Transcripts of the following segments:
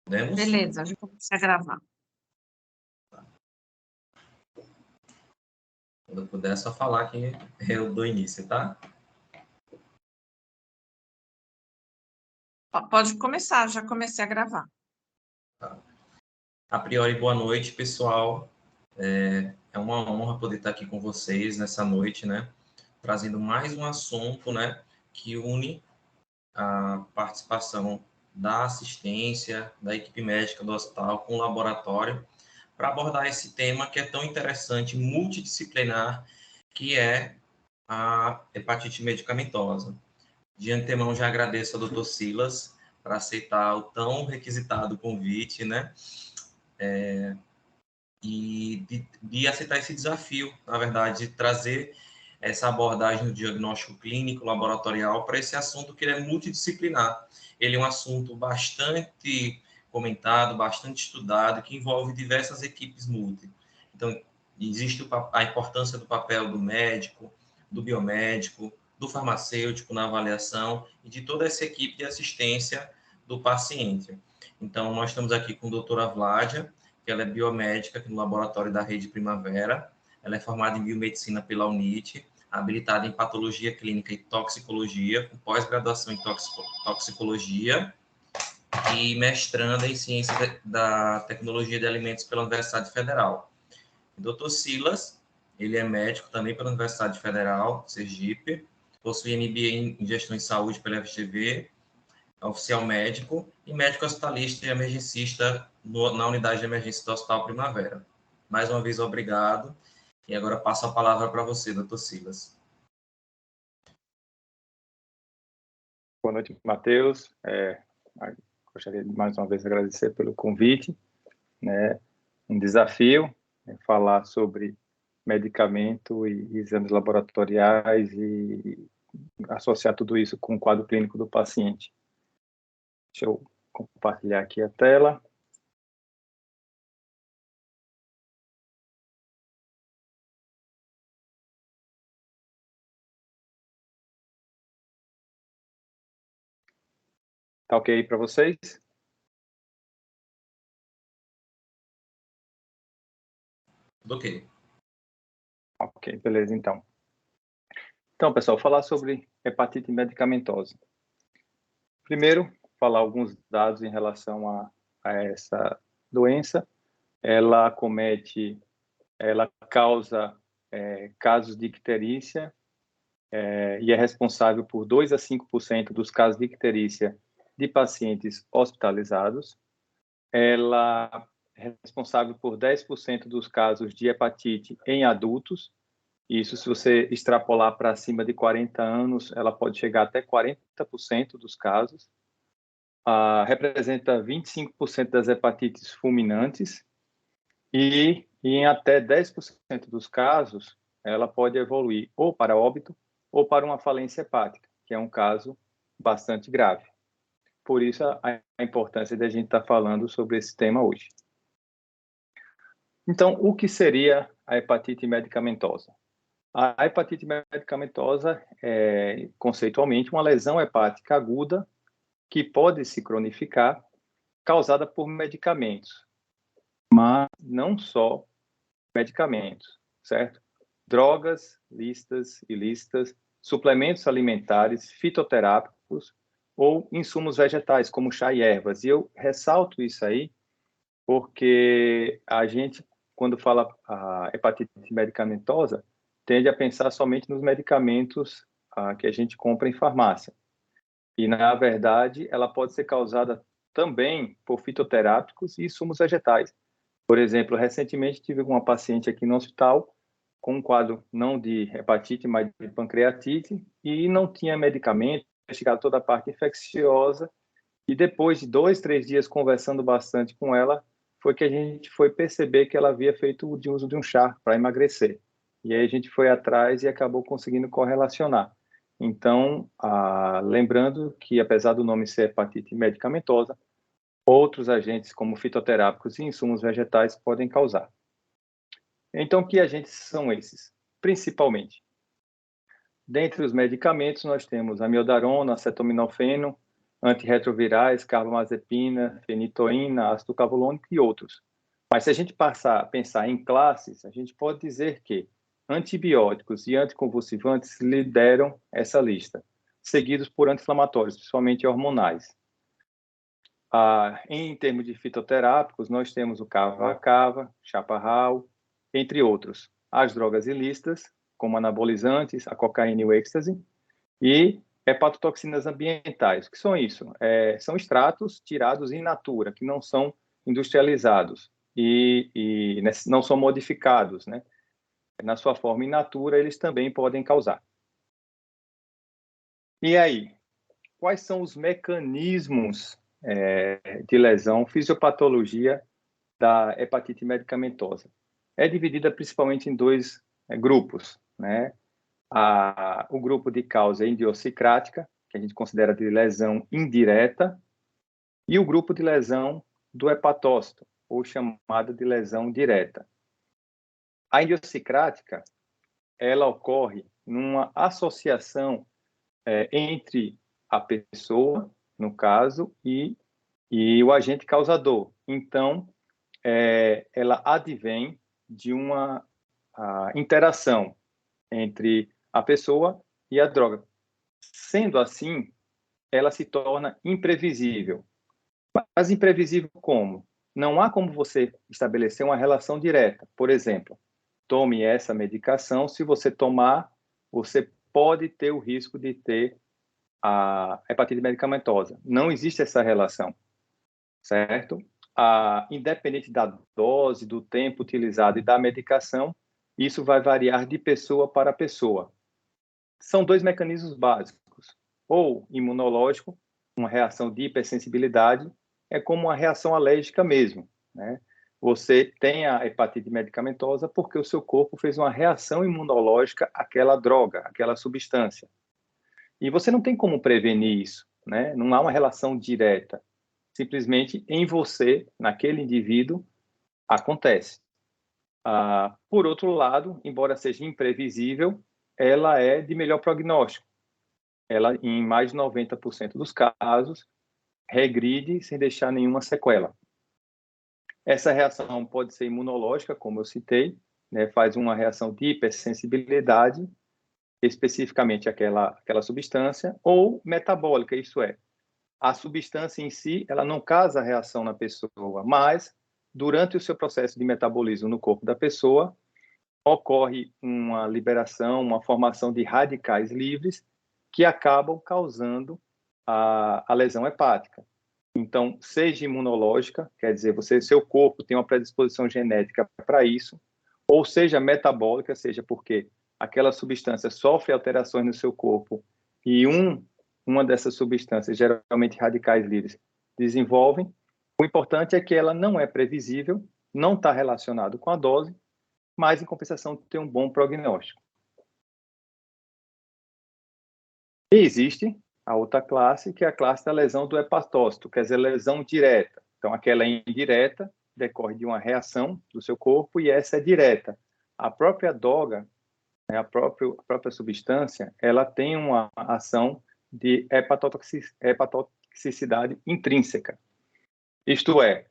Podemos? Beleza, já comecei a gravar. Quando eu puder, é só falar que eu dou início, tá? Pode começar, já comecei a gravar. Tá. A priori, boa noite, pessoal. É uma honra poder estar aqui com vocês nessa noite, né? Trazendo mais um assunto, né? Que une a participação da assistência, da equipe médica do hospital com o laboratório, para abordar esse tema que é tão interessante, multidisciplinar, que é a hepatite medicamentosa. De antemão, já agradeço ao Dr. Silas por aceitar o tão requisitado convite, né? De aceitar esse desafio, na verdade, de trazer essa abordagem do diagnóstico clínico laboratorial para esse assunto que ele é multidisciplinar. Ele é um assunto bastante comentado, bastante estudado, que envolve diversas equipes multi. Então, existe a importância do papel do médico, do biomédico, do farmacêutico na avaliação e de toda essa equipe de assistência do paciente. Então, nós estamos aqui com a doutora Vládia, que ela é biomédica aqui no laboratório da Rede Primavera. Ela é formada em biomedicina pela UNIT, habilitada em patologia clínica e toxicologia, com pós-graduação em toxicologia e mestranda em ciência da tecnologia de alimentos pela Universidade Federal. O Dr. Silas, ele é médico também pela Universidade Federal, Sergipe, possui MBA em gestão em saúde pela FGV, oficial médico e médico hospitalista e emergencista na unidade de emergência do Hospital Primavera. Mais uma vez, obrigado. E agora passo a palavra para você, doutor Silas. Boa noite, Matheus. Gostaria de mais uma vez agradecer pelo convite. Né? Um desafio falar sobre medicamento e exames laboratoriais e associar tudo isso com o quadro clínico do paciente. Deixa eu compartilhar aqui a tela. Tá ok para vocês? Tudo ok. Ok, beleza, então. Então, pessoal, falar sobre hepatite medicamentosa. Primeiro, falar alguns dados em relação a essa doença. Ela causa casos de icterícia e é responsável por 2 a 5% dos casos de icterícia de pacientes hospitalizados. Ela é responsável por 10% dos casos de hepatite em adultos. Isso, se você extrapolar para cima de 40 anos, ela pode chegar até 40% dos casos. Representa 25% das hepatites fulminantes e em até 10% dos casos, ela pode evoluir ou para óbito ou para uma falência hepática, que é um caso bastante grave. Por isso, a importância de a gente estar falando sobre esse tema hoje. Então, o que seria a hepatite medicamentosa? A hepatite medicamentosa é, conceitualmente, uma lesão hepática aguda que pode se cronificar, causada por medicamentos, mas não só medicamentos, certo? Drogas, listas, ilícitas, suplementos alimentares, fitoterápicos ou insumos vegetais, como chá e ervas. E eu ressalto isso aí porque a gente, quando fala a hepatite medicamentosa, tende a pensar somente nos medicamentos que a gente compra em farmácia. E, na verdade, ela pode ser causada também por fitoterápicos e insumos vegetais. Por exemplo, recentemente tive uma paciente aqui no hospital com um quadro não de hepatite, mas de pancreatite e não tinha medicamento, investigado toda a parte infecciosa e depois de 2, 3 dias conversando bastante com ela, foi que a gente foi perceber que ela havia feito o uso de um chá para emagrecer. E aí a gente foi atrás e acabou conseguindo correlacionar. Então, lembrando que apesar do nome ser hepatite medicamentosa, outros agentes como fitoterápicos e insumos vegetais podem causar. Então, que agentes são esses? Principalmente, dentre os medicamentos, nós temos amiodarona, acetaminofeno, antirretrovirais, carbamazepina, fenitoína, ácido clavulônico e outros. Mas se a gente passar a pensar em classes, a gente pode dizer que antibióticos e anticonvulsivantes lideram essa lista, seguidos por anti-inflamatórios, principalmente hormonais. Em termos de fitoterápicos, nós temos o cava-cava, chaparral, entre outros. As drogas ilícitas, como anabolizantes, a cocaína e o êxtase, e hepatotoxinas ambientais. O que são isso? São extratos tirados in natura, que não são industrializados e não são modificados, né? Na sua forma in natura, eles também podem causar. E aí, quais são os mecanismos de lesão, fisiopatologia da hepatite medicamentosa? É dividida principalmente em dois grupos, né? O grupo de causa idiosincrática, que a gente considera de lesão indireta, e o grupo de lesão do hepatócito, ou chamada de lesão direta. A idiosincrática, ela ocorre numa associação entre a pessoa, no caso, e o agente causador. Então, ela advém de uma interação entre a pessoa e a droga. Sendo assim, ela se torna imprevisível. Mas imprevisível como? Não há como você estabelecer uma relação direta. Por exemplo, tome essa medicação, se você tomar, você pode ter o risco de ter a hepatite medicamentosa. Não existe essa relação, certo? Independente da dose, do tempo utilizado e da medicação, isso vai variar de pessoa para pessoa. São dois mecanismos básicos. Ou imunológico, uma reação de hipersensibilidade, é como uma reação alérgica mesmo, né? Você tem a hepatite medicamentosa porque o seu corpo fez uma reação imunológica àquela droga, àquela substância. E você não tem como prevenir isso, né? Não há uma relação direta. Simplesmente em você, naquele indivíduo, acontece. Por outro lado, embora seja imprevisível, ela é de melhor prognóstico. Ela, em mais de 90% dos casos, regride sem deixar nenhuma sequela. Essa reação pode ser imunológica, como eu citei, né? Faz uma reação de hipersensibilidade, especificamente aquela substância, ou metabólica, isso é, a substância em si, ela não causa reação na pessoa, mas durante o seu processo de metabolismo no corpo da pessoa, ocorre uma liberação, uma formação de radicais livres que acabam causando a lesão hepática. Então, seja imunológica, quer dizer, seu corpo tem uma predisposição genética para isso, ou seja metabólica, seja porque aquela substância sofre alterações no seu corpo e uma dessas substâncias, geralmente radicais livres, desenvolvem. O importante é que ela não é previsível, não está relacionado com a dose, mas, em compensação, tem um bom prognóstico. E existe a outra classe, que é a classe da lesão do hepatócito, quer dizer, lesão direta. Então, aquela indireta decorre de uma reação do seu corpo e essa é direta. A própria droga, né, a própria substância, ela tem uma ação de hepatotoxicidade intrínseca. Isto é,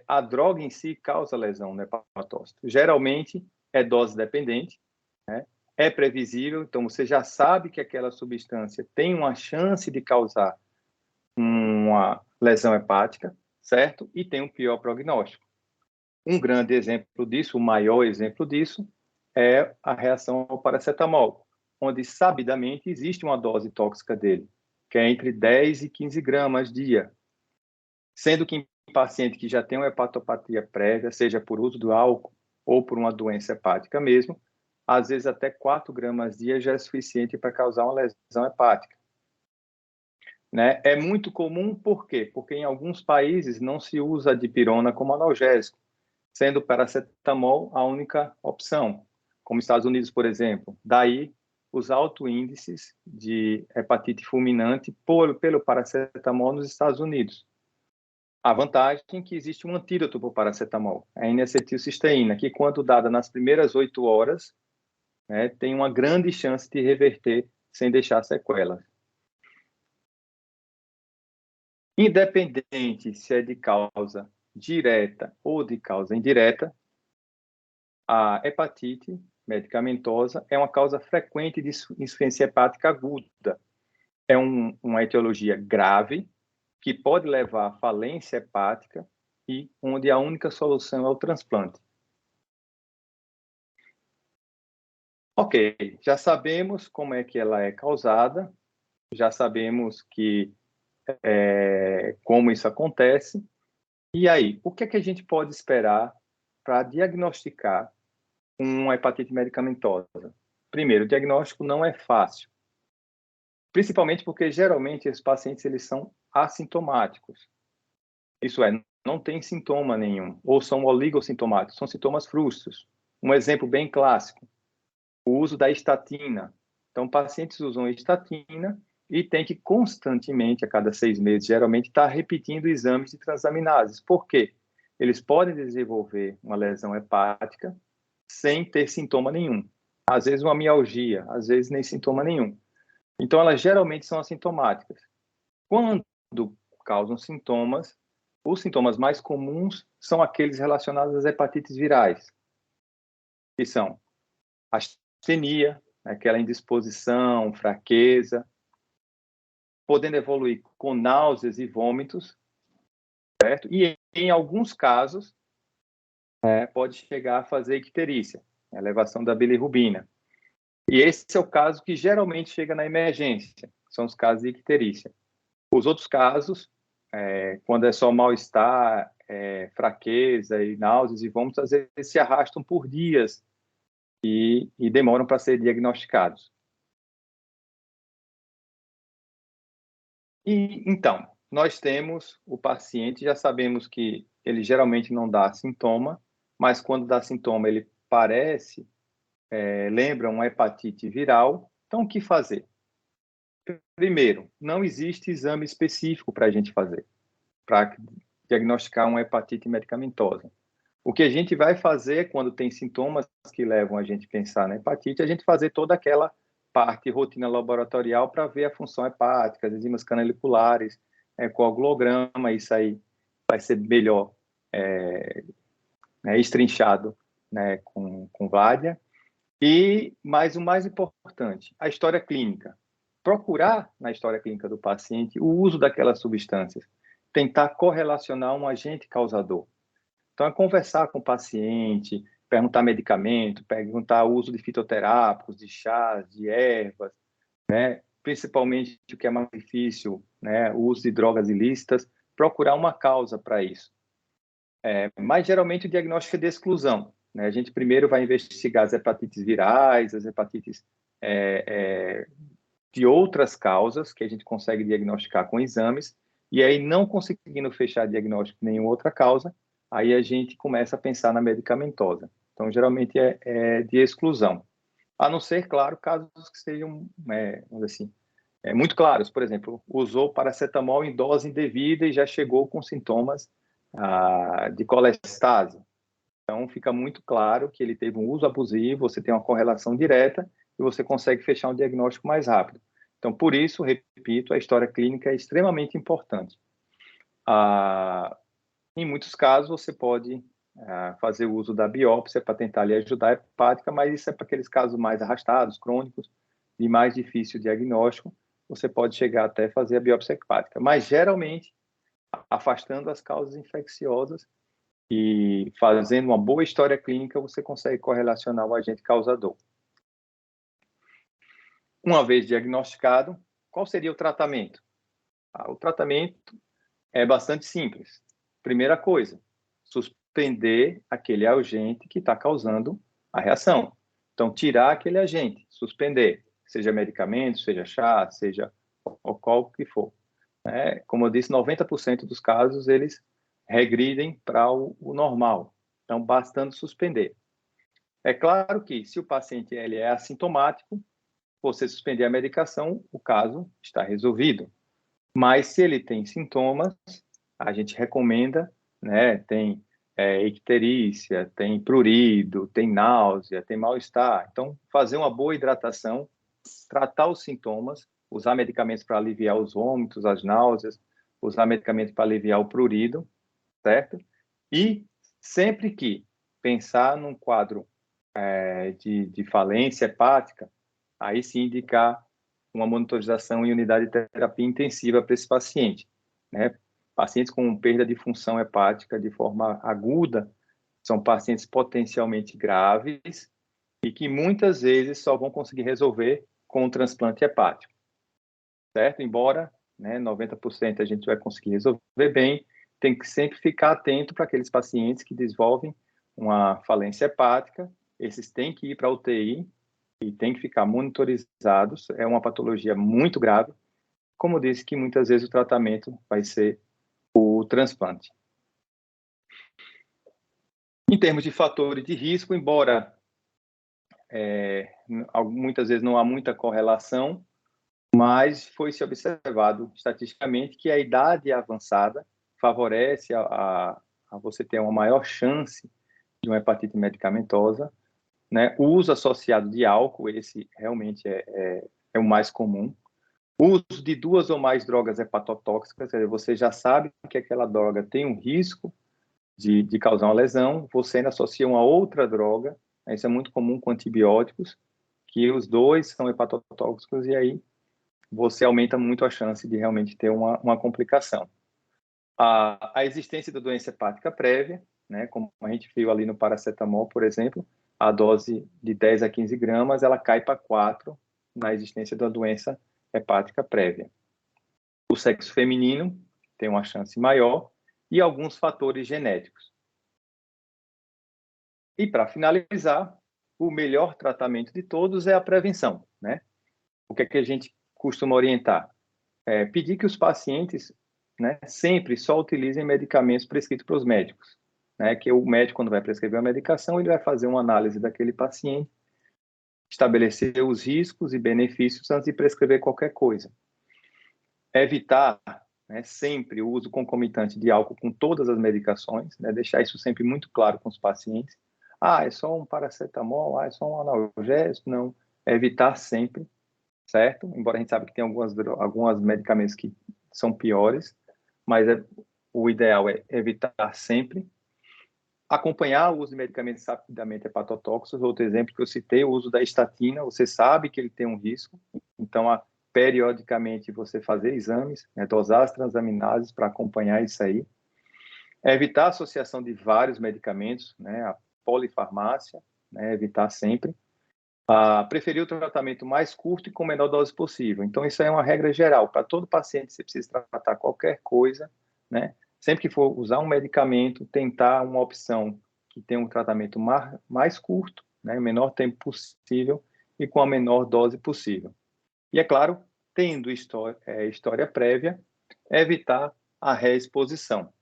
a droga em si causa lesão no hepatócito. Geralmente é dose dependente, né? É previsível, então você já sabe que aquela substância tem uma chance de causar uma lesão hepática, certo? E tem um pior prognóstico. Um grande exemplo disso, o maior exemplo disso, é a reação ao paracetamol, onde sabidamente existe uma dose tóxica dele, que é entre 10 e 15 gramas dia, sendo que em paciente que já tem uma hepatopatia prévia, seja por uso do álcool ou por uma doença hepática mesmo, às vezes até 4 gramas dia já é suficiente para causar uma lesão hepática. Né? É muito comum, por quê? Porque em alguns países não se usa a dipirona como analgésico, sendo o paracetamol a única opção, como Estados Unidos, por exemplo. Daí, os altos índices de hepatite fulminante pelo paracetamol nos Estados Unidos. A vantagem é que existe um antídoto para o paracetamol, a N-acetilcisteína, que quando dada nas primeiras 8 horas, né, tem uma grande chance de reverter sem deixar sequelas. Independente se é de causa direta ou de causa indireta, a hepatite medicamentosa é uma causa frequente de insuficiência hepática aguda. É uma etiologia grave que pode levar à falência hepática e onde a única solução é o transplante. Ok, já sabemos como é que ela é causada, já sabemos como isso acontece. E aí, o que é que a gente pode esperar para diagnosticar uma hepatite medicamentosa? Primeiro, o diagnóstico não é fácil, principalmente porque geralmente esses pacientes eles são assintomáticos. Isso é, não tem sintoma nenhum, ou são oligossintomáticos, são sintomas frustros. Um exemplo bem clássico, o uso da estatina. Então, pacientes usam estatina e tem que constantemente, a cada 6 meses, geralmente, estar repetindo exames de transaminases. Por quê? Eles podem desenvolver uma lesão hepática sem ter sintoma nenhum. Às vezes uma mialgia, às vezes nem sintoma nenhum. Então, elas geralmente são assintomáticas. Quando causam sintomas, os sintomas mais comuns são aqueles relacionados às hepatites virais, que são astenia, aquela indisposição, fraqueza, podendo evoluir com náuseas e vômitos, certo? E em alguns casos, pode chegar a fazer icterícia, elevação da bilirrubina. E esse é o caso que geralmente chega na emergência, são os casos de icterícia. Os outros casos, quando é só mal-estar, fraqueza e náuseas e vômitos, às vezes se arrastam por dias e demoram para ser diagnosticados. E, então, nós temos o paciente, já sabemos que ele geralmente não dá sintoma, mas quando dá sintoma ele parece, lembra uma hepatite viral. Então, o que fazer? Primeiro, não existe exame específico para a gente fazer, para diagnosticar uma hepatite medicamentosa. O que a gente vai fazer quando tem sintomas que levam a gente a pensar na hepatite, a gente fazer toda aquela parte rotina laboratorial para ver a função hepática, as enzimas canaliculares, coagulograma, isso aí vai ser melhor estrinchado, né, com Vádia. Mas o mais importante, a história clínica. Procurar na história clínica do paciente o uso daquelas substâncias, tentar correlacionar um agente causador. Então, é conversar com o paciente, perguntar medicamento, perguntar o uso de fitoterápicos, de chás, de ervas, né? Principalmente o que é mais difícil, né? O uso de drogas ilícitas, procurar uma causa para isso. Mas, geralmente, o diagnóstico é de exclusão, né? A gente primeiro vai investigar as hepatites virais, as hepatites de outras causas que a gente consegue diagnosticar com exames, e aí, não conseguindo fechar diagnóstico de nenhuma outra causa, aí a gente começa a pensar na medicamentosa. Então, geralmente é de exclusão. A não ser, claro, casos que sejam, assim, muito claros. Por exemplo, usou paracetamol em dose indevida e já chegou com sintomas de colestase. Então, fica muito claro que ele teve um uso abusivo, você tem uma correlação direta e você consegue fechar um diagnóstico mais rápido. Então, por isso, repito, a história clínica é extremamente importante. Em muitos casos, você pode fazer uso da biópsia para tentar lhe ajudar a hepática, mas isso é para aqueles casos mais arrastados, crônicos, de mais difícil diagnóstico, você pode chegar até fazer a biópsia hepática. Mas, geralmente, afastando as causas infecciosas e fazendo uma boa história clínica, você consegue correlacionar o agente causador. Uma vez diagnosticado, qual seria o tratamento? O tratamento é bastante simples. Primeira coisa, suspender aquele agente que está causando a reação. Então, tirar aquele agente, suspender, seja medicamento, seja chá, seja qual que for. Como eu disse, 90% dos casos, eles regridem para o normal. Então, bastando suspender. É claro que, se o paciente ele é assintomático, você suspender a medicação, o caso está resolvido. Mas, se ele tem sintomas, a gente recomenda, né, tem icterícia, tem prurido, tem náusea, tem mal-estar. Então, fazer uma boa hidratação, tratar os sintomas, usar medicamentos para aliviar os vômitos, as náuseas, usar medicamento para aliviar o prurido, certo? E sempre que pensar num quadro de falência hepática, aí sim indicar uma monitorização em unidade de terapia intensiva para esse paciente, né? Pacientes com perda de função hepática de forma aguda são pacientes potencialmente graves e que muitas vezes só vão conseguir resolver com o transplante hepático, certo? Embora, né, 90% a gente vai conseguir resolver bem, tem que sempre ficar atento para aqueles pacientes que desenvolvem uma falência hepática, esses têm que ir para a UTI e têm que ficar monitorizados, é uma patologia muito grave, como disse que muitas vezes o tratamento vai ser o transplante. Em termos de fatores de risco, embora muitas vezes não há muita correlação, mas foi-se observado estatisticamente que a idade avançada favorece a você ter uma maior chance de uma hepatite medicamentosa, né? O uso associado de álcool, esse realmente é o mais comum. O uso de 2 ou mais drogas hepatotóxicas, você já sabe que aquela droga tem um risco de causar uma lesão, você ainda associa uma outra droga, isso é muito comum com antibióticos, que os dois são hepatotóxicos e aí você aumenta muito a chance de realmente ter uma complicação. A existência da doença hepática prévia, né, como a gente viu ali no paracetamol, por exemplo, a dose de 10 a 15 gramas, ela cai para 4 na existência da doença hepática prévia. O sexo feminino tem uma chance maior e alguns fatores genéticos. E para finalizar, o melhor tratamento de todos é a prevenção, né? O que é que a gente costuma orientar? Pedir que os pacientes, né, sempre só utilizem medicamentos prescritos pelos médicos, né? Que o médico, quando vai prescrever uma medicação, ele vai fazer uma análise daquele paciente, estabelecer os riscos e benefícios antes de prescrever qualquer coisa. Evitar, né, sempre o uso concomitante de álcool com todas as medicações, né? Deixar isso sempre muito claro com os pacientes. É só um paracetamol, é só um analgésico, não. Evitar sempre, certo? Embora a gente sabe que tem alguns medicamentos que são piores, mas o ideal é evitar sempre. Acompanhar o uso de medicamentos rapidamente hepatotóxicos, outro exemplo que eu citei, o uso da estatina, você sabe que ele tem um risco, então periodicamente você fazer exames, né, dosar as transaminases para acompanhar isso aí. Evitar a associação de vários medicamentos, né, a polifarmácia, né, evitar sempre. Preferir o tratamento mais curto e com a menor dose possível. Então, isso é uma regra geral. Para todo paciente, você precisa tratar qualquer coisa, né? Sempre que for usar um medicamento, tentar uma opção que tenha um tratamento mais curto, né? O menor tempo possível e com a menor dose possível. E, é claro, tendo história prévia, evitar a reexposição.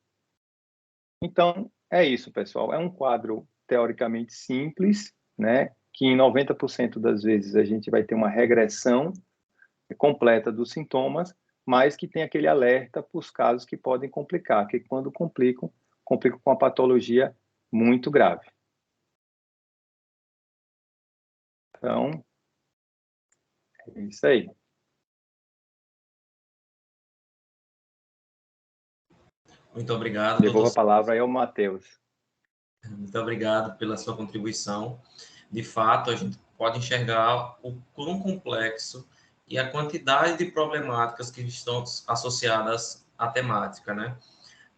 Então, é isso, pessoal. É um quadro teoricamente simples, né? Que em 90% das vezes a gente vai ter uma regressão completa dos sintomas, mas que tem aquele alerta para os casos que podem complicar, que quando complicam com uma patologia muito grave. Então, é isso aí. Muito obrigado, Devolvo doutor. a palavra aí ao Matheus. Muito obrigado pela sua contribuição. De fato, a gente pode enxergar o quão complexo e a quantidade de problemáticas que estão associadas à temática, né?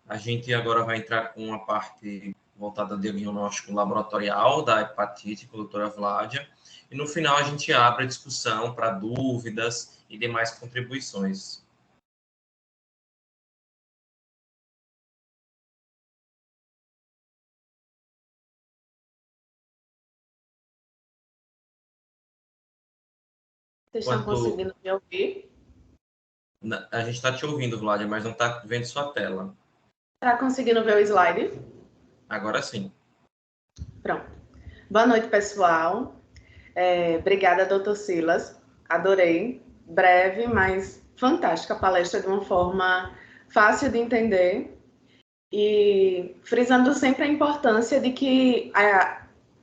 A gente agora vai entrar com uma parte voltada ao diagnóstico laboratorial da hepatite com a doutora Vládia, e no final a gente abre a discussão para dúvidas e demais contribuições. Vocês estão conseguindo me ouvir? A gente está te ouvindo, Vládia, mas não está vendo sua tela. Está conseguindo ver o slide? Agora sim. Pronto. Boa noite, pessoal. Obrigada, doutor Silas. Adorei. Breve, mas fantástica a palestra, de uma forma fácil de entender. E frisando sempre a importância de que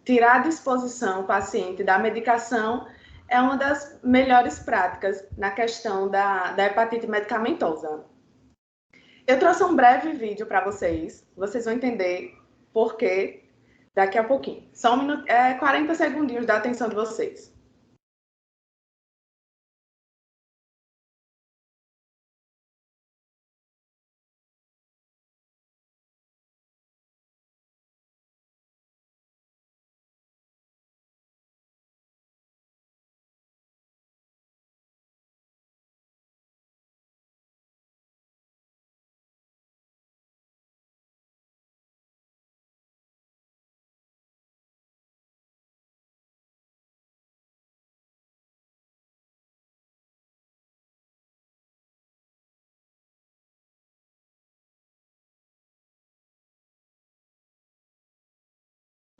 tirar à disposição o paciente da medicação é uma das melhores práticas na questão da hepatite medicamentosa. Eu trouxe um breve vídeo para vocês. Vocês vão entender por quê daqui a pouquinho. Só 40 segundinhos da atenção de vocês.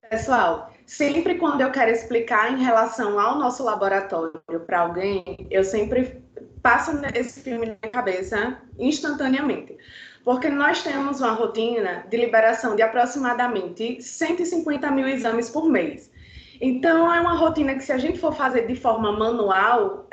Pessoal, sempre quando eu quero explicar em relação ao nosso laboratório para alguém, eu sempre passo esse filme na minha cabeça instantaneamente. Porque nós temos uma rotina de liberação de aproximadamente 150 mil exames por mês. Então, é uma rotina que, se a gente for fazer de forma manual,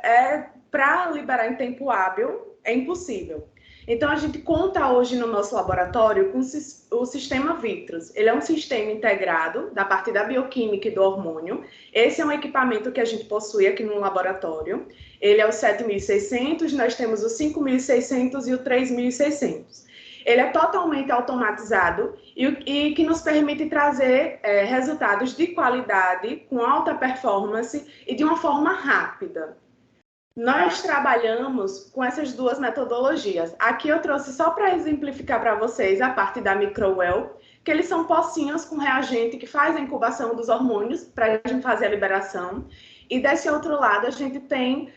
para liberar em tempo hábil, é impossível. Então, a gente conta hoje no nosso laboratório com o sistema Vitros. Ele é um sistema integrado da parte da bioquímica e do hormônio. Esse é um equipamento que a gente possui aqui no laboratório. Ele é o 7600, nós temos o 5600 e o 3600. Ele é totalmente automatizado e que nos permite trazer resultados de qualidade, com alta performance e de uma forma rápida. Nós trabalhamos com essas duas metodologias. Aqui eu trouxe só para exemplificar para vocês a parte da Microwell, que eles são pocinhos com reagente que faz a incubação dos hormônios para a gente fazer a liberação. E desse outro lado a gente tem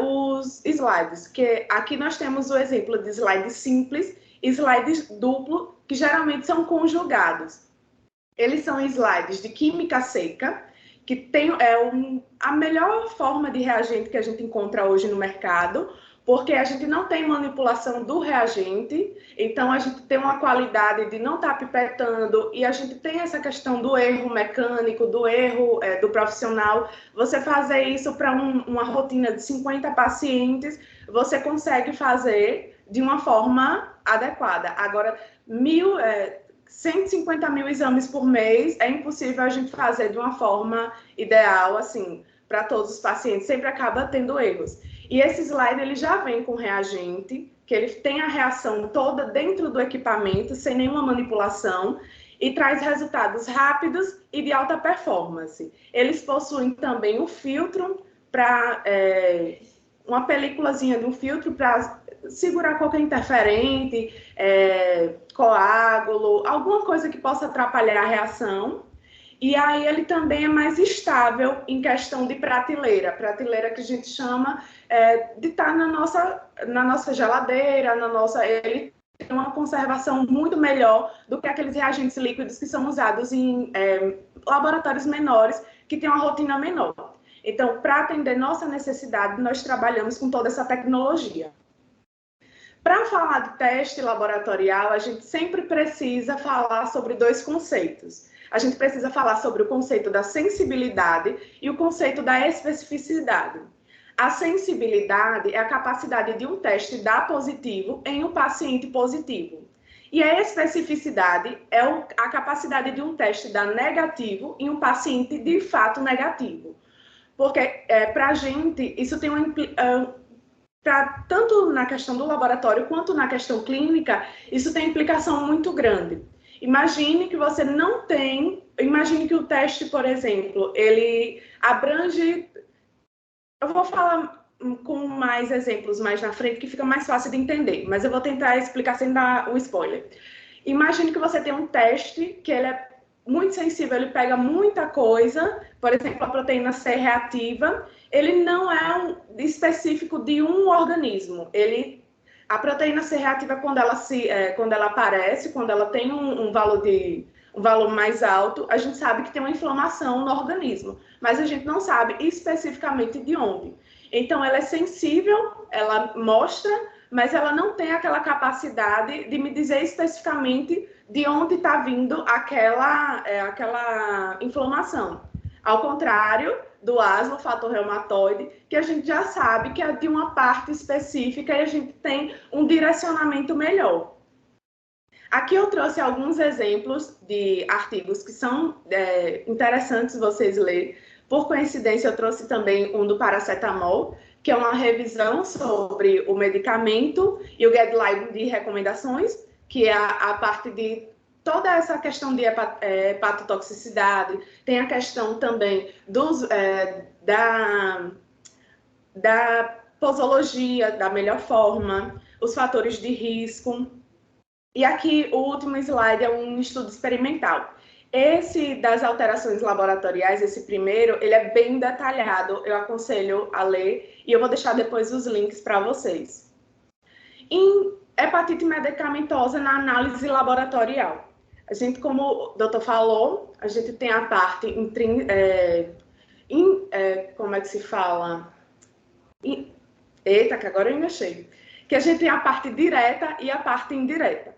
os slides, que aqui nós temos o exemplo de slide simples e slides duplo, que geralmente são conjugados. Eles são slides de química seca, que tem a melhor forma de reagente que a gente encontra hoje no mercado, porque a gente não tem manipulação do reagente, então a gente tem uma qualidade de não estar pipetando, e a gente tem essa questão do erro mecânico, do erro do profissional. Você fazer isso para uma rotina de 50 pacientes, você consegue fazer de uma forma adequada. Agora, 150 mil exames por mês, é impossível a gente fazer de uma forma ideal, assim, para todos os pacientes, sempre acaba tendo erros. E esse slide, ele já vem com reagente, que ele tem a reação toda dentro do equipamento, sem nenhuma manipulação, e traz resultados rápidos e de alta performance. Eles possuem também um filtro para... uma películazinha de um filtro para segurar qualquer interferente, coágulo, alguma coisa que possa atrapalhar a reação. E aí ele também é mais estável em questão de prateleira que a gente chama de estar na nossa geladeira, ele tem uma conservação muito melhor do que aqueles reagentes líquidos que são usados em laboratórios menores, que têm uma rotina menor. Então, para atender nossa necessidade, nós trabalhamos com toda essa tecnologia. Para falar de teste laboratorial, a gente sempre precisa falar sobre dois conceitos. A gente precisa falar sobre o conceito da sensibilidade e o conceito da especificidade. A sensibilidade é a capacidade de um teste dar positivo em um paciente positivo. E a especificidade é a capacidade de um teste dar negativo em um paciente de fato negativo. Porque, para a gente, isso tem tanto na questão do laboratório quanto na questão clínica, isso tem implicação muito grande. Imagine que você não tem... Imagine que o teste, por exemplo, ele abrange... Eu vou falar com mais exemplos mais na frente, que fica mais fácil de entender, mas eu vou tentar explicar sem dar o spoiler. Imagine que você tem um teste que ele é muito sensível, ele pega muita coisa, por exemplo, a proteína C reativa, ele não é específico de um organismo. A proteína C reativa, quando ela aparece, quando ela tem um valor mais alto, a gente sabe que tem uma inflamação no organismo, mas a gente não sabe especificamente de onde. Então, ela é sensível, ela mostra, mas ela não tem aquela capacidade de me dizer especificamente de onde está vindo aquela inflamação. Ao contrário do asma, o fator reumatoide, que a gente já sabe que é de uma parte específica e a gente tem um direcionamento melhor. Aqui eu trouxe alguns exemplos de artigos que são interessantes vocês lerem. Por coincidência, eu trouxe também um do paracetamol, que é uma revisão sobre o medicamento e o guideline de recomendações, que é a parte de toda essa questão de hepatotoxicidade. Tem a questão também da posologia, da melhor forma, os fatores de risco. E aqui, o último slide é um estudo experimental. Esse das alterações laboratoriais, esse primeiro, ele é bem detalhado, eu aconselho a ler, e eu vou deixar depois os links para vocês. Em hepatite medicamentosa na análise laboratorial. A gente, como o doutor falou, a gente tem a parte como é que se fala? Eita, que agora eu enganchei. Que a gente tem a parte direta e a parte indireta.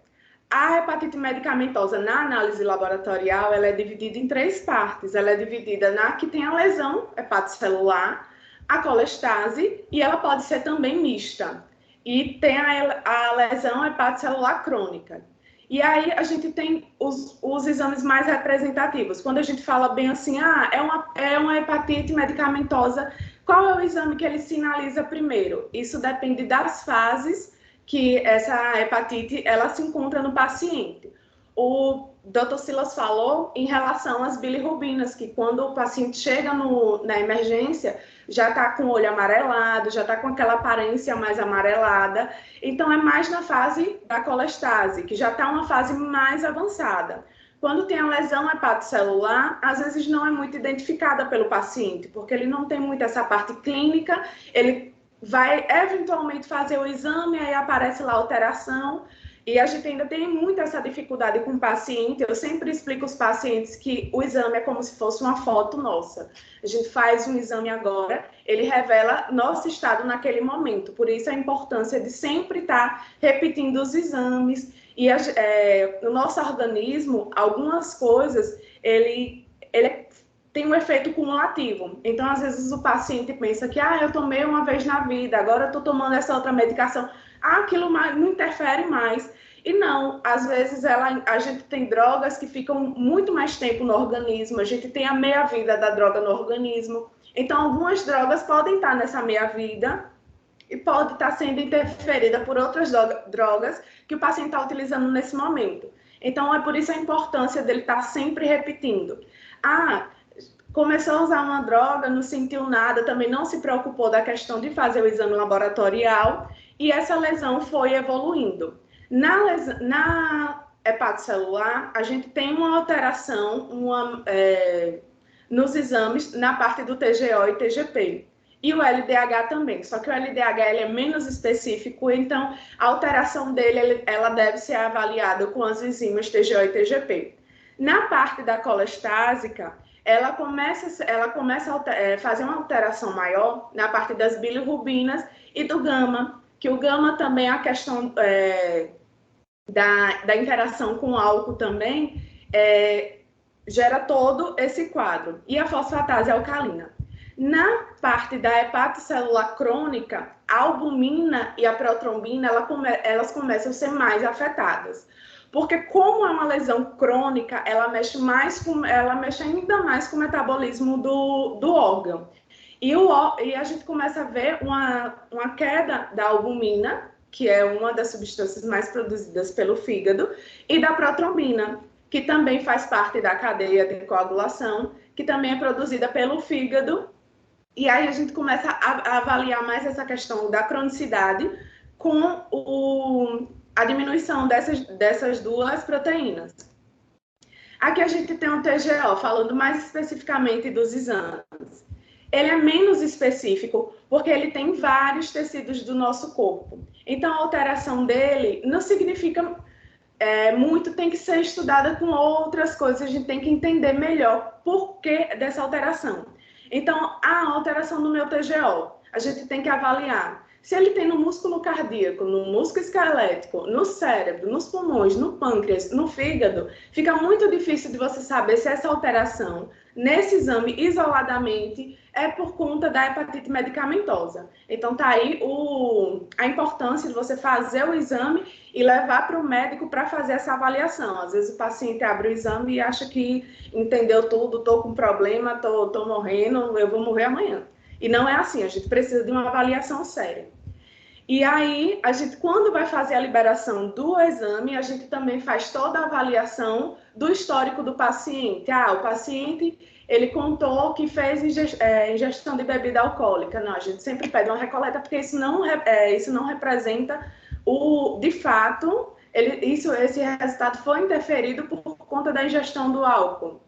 A hepatite medicamentosa na análise laboratorial, ela é dividida em 3 partes. Ela é dividida na que tem a lesão hepatocelular, a colestase, e ela pode ser também mista. E tem a lesão hepatocelular crônica. E aí a gente tem os exames mais representativos. Quando a gente fala bem assim, é uma hepatite medicamentosa, qual é o exame que ele sinaliza primeiro? Isso depende das fases que essa hepatite ela se encontra no paciente. O Dr. Silas falou em relação às bilirrubinas, que quando o paciente chega na emergência, já está com o olho amarelado, já está com aquela aparência mais amarelada. Então, é mais na fase da colestase, que já está uma fase mais avançada. Quando tem a lesão hepatocelular, às vezes não é muito identificada pelo paciente, porque ele não tem muito essa parte clínica, ele vai eventualmente fazer o exame, aí aparece lá a alteração, e a gente ainda tem muito essa dificuldade com o paciente. Eu sempre explico aos pacientes que o exame é como se fosse uma foto nossa. A gente faz um exame agora, ele revela nosso estado naquele momento, por isso a importância de sempre estar repetindo os exames. E no nosso organismo, algumas coisas, ele tem um efeito cumulativo. Então, às vezes, o paciente pensa que eu tomei uma vez na vida, agora eu estou tomando essa outra medicação, aquilo não interfere mais. E não, às vezes a gente tem drogas que ficam muito mais tempo no organismo, a gente tem a meia-vida da droga no organismo. Então, algumas drogas podem estar nessa meia-vida e pode estar sendo interferida por outras drogas que o paciente está utilizando nesse momento. Então, é por isso a importância dele estar sempre repetindo. Começou a usar uma droga, não sentiu nada, também não se preocupou da questão de fazer o exame laboratorial e essa lesão foi evoluindo. Na hepatocelular, a gente tem uma alteração nos exames na parte do TGO e TGP. E o LDH também, só que o LDH ele é menos específico, então a alteração dele ela deve ser avaliada com as enzimas TGO e TGP. Na parte da colestásica, ela começa a fazer uma alteração maior na parte das bilirrubinas e do gama, que o gama também é a questão da interação com o álcool também, gera todo esse quadro. E a fosfatase alcalina. Na parte da hepatocelular crônica, a albumina e a protrombina, elas começam a ser mais afetadas. Porque como é uma lesão crônica, ela mexe ainda mais com o metabolismo do órgão. E a gente começa a ver uma queda da albumina, que é uma das substâncias mais produzidas pelo fígado, e da protrombina, que também faz parte da cadeia de coagulação, que também é produzida pelo fígado. E aí a gente começa a avaliar mais essa questão da cronicidade com a diminuição dessas duas proteínas. Aqui a gente tem um TGO, falando mais especificamente dos exames. Ele é menos específico, porque ele tem vários tecidos do nosso corpo. Então, a alteração dele não significa muito, tem que ser estudada com outras coisas, a gente tem que entender melhor por que dessa alteração. Então, a alteração do meu TGO, a gente tem que avaliar se ele tem no músculo cardíaco, no músculo esquelético, no cérebro, nos pulmões, no pâncreas, no fígado. Fica muito difícil de você saber se essa alteração nesse exame isoladamente é por conta da hepatite medicamentosa. Então, tá aí a importância de você fazer o exame e levar para o médico para fazer essa avaliação. Às vezes o paciente abre o exame e acha que entendeu tudo, estou com problema, estou morrendo, eu vou morrer amanhã. E não é assim, a gente precisa de uma avaliação séria. E aí, a gente, quando vai fazer a liberação do exame, a gente também faz toda a avaliação do histórico do paciente. O paciente, ele contou que fez ingestão de bebida alcoólica. Não, a gente sempre pede uma recoleta, porque isso não representa de fato, esse resultado foi interferido por conta da ingestão do álcool.